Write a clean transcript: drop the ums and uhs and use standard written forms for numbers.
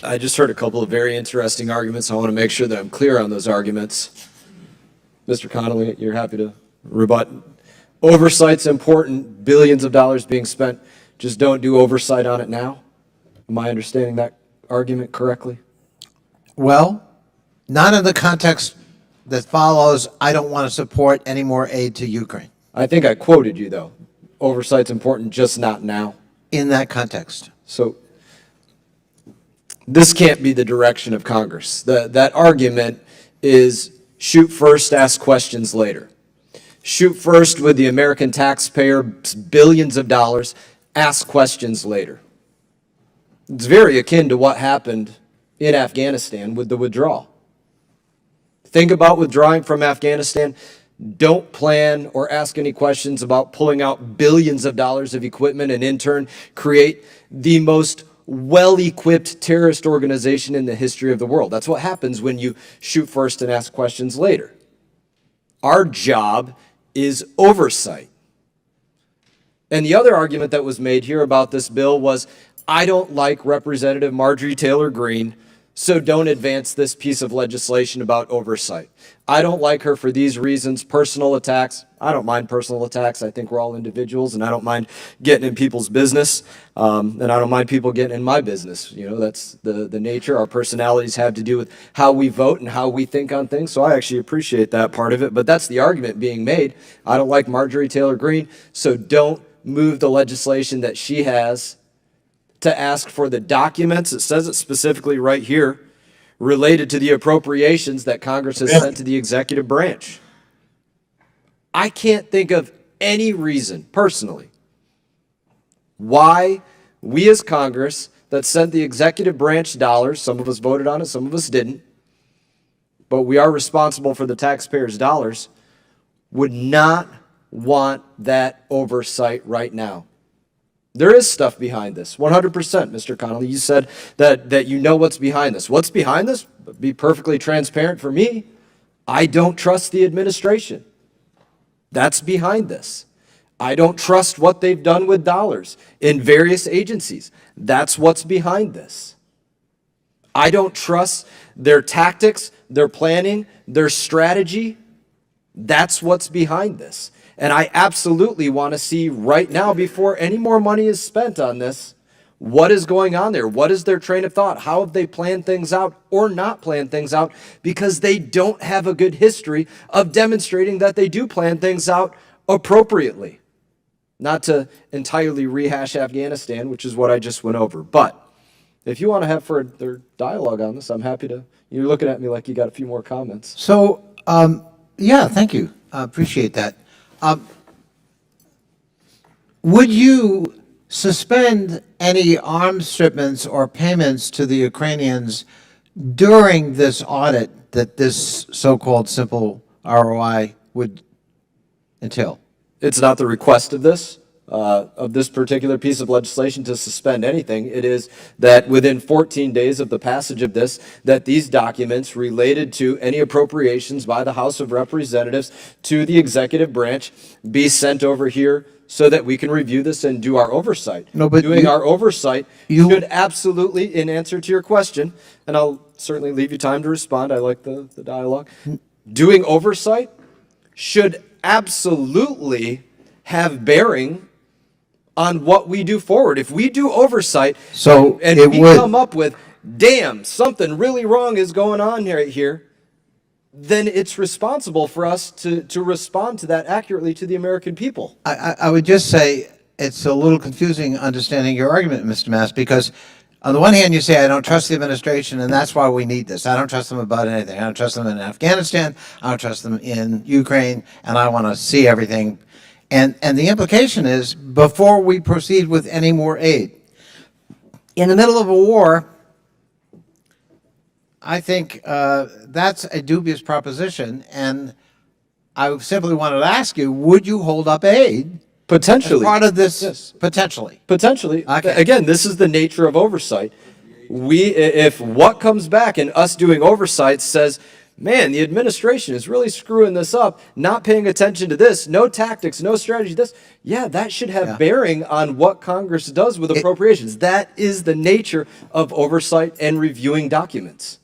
I just heard a couple of very interesting arguments. I want to make sure that I'm clear on those arguments. Mr. Connolly, you're happy to rebut. Oversight's important, billions of dollars being spent. Just don't do oversight on it now. Am I understanding that argument correctly? Well, not in the context that follows. I don't want to support any more aid to Ukraine. I think I quoted you, though. Oversight's important, just not now. In that context. So this can't be the direction of Congress. That argument is shoot first, ask questions later. Shoot first with the American taxpayer, billions of dollars, ask questions later. It's very akin to what happened in Afghanistan with the withdrawal. Think about withdrawing from Afghanistan. Don't plan or ask any questions about pulling out billions of dollars of equipment and in turn create the most well-equipped terrorist organization in the history of the world. That's what happens when you shoot first and ask questions later. Our job is oversight. And the other argument that was made here about this bill was, I don't like Representative Marjorie Taylor Greene, so don't advance this piece of legislation about oversight. I don't like her for these reasons, personal attacks. I don't mind personal attacks. I think we're all individuals, and I don't mind getting in people's business, and I don't mind people getting in my business. You know, that's the nature. Our personalities have to do with how we vote and how we think on things, so I actually appreciate that part of it, but that's the argument being made. I don't like Marjorie Taylor Greene, so don't move the legislation that she has to ask for the documents, it says it specifically right here, related to the appropriations that Congress has sent to the executive branch. I can't think of any reason, personally, why we as Congress that sent the executive branch dollars, some of us voted on it, some of us didn't, but we are responsible for the taxpayers' dollars, would not want that oversight right now. There is stuff behind this, 100%, Mr. Connolly. You said that you know what's behind this. What's behind this? Be perfectly transparent for me. I don't trust the administration. That's behind this. I don't trust what they've done with dollars in various agencies. That's what's behind this. I don't trust their tactics, their planning, their strategy. That's what's behind this. And I absolutely want to see right now, before any more money is spent on this, what is going on there? What is their train of thought? How have they planned things out or not planned things out? Because they don't have a good history of demonstrating that they do plan things out appropriately. Not to entirely rehash Afghanistan, which is what I just went over. But if you want to have further dialogue on this, I'm happy to. You're looking at me like you got a few more comments. So, yeah, thank you. I appreciate that. Would you suspend any arms shipments or payments to the Ukrainians during this audit that this so-called simple ROI would entail? It's not the request of this particular piece of legislation to suspend anything. It is that within 14 days of the passage of this, that these documents related to any appropriations by the House of Representatives to the executive branch be sent over here so that we can review this and do our oversight. No, but our oversight should absolutely, in answer to your question, and I'll certainly leave you time to respond. I like the dialogue. Doing oversight should absolutely have bearing on what we do forward. If we do oversight and we come up with, damn, something really wrong is going on here, then it's responsible for us to respond to that accurately to the American people. I would just say it's a little confusing understanding your argument, Mr. Mast, because on the one hand you say, I don't trust the administration, and that's why we need this. I don't trust them about anything. I don't trust them in Afghanistan. I don't trust them in Ukraine, and I want to see everything. And the implication is, before we proceed with any more aid, in the middle of a war, I think that's a dubious proposition, and I simply wanted to ask you, would you hold up aid? Potentially. As part of this, yes. Potentially. Potentially. Okay. Again, this is the nature of oversight. If what comes back and us doing oversight says man, the administration is really screwing this up, not paying attention to this, no tactics, no strategy, this. Yeah, that should have bearing on what Congress does with appropriations. That is the nature of oversight and reviewing documents.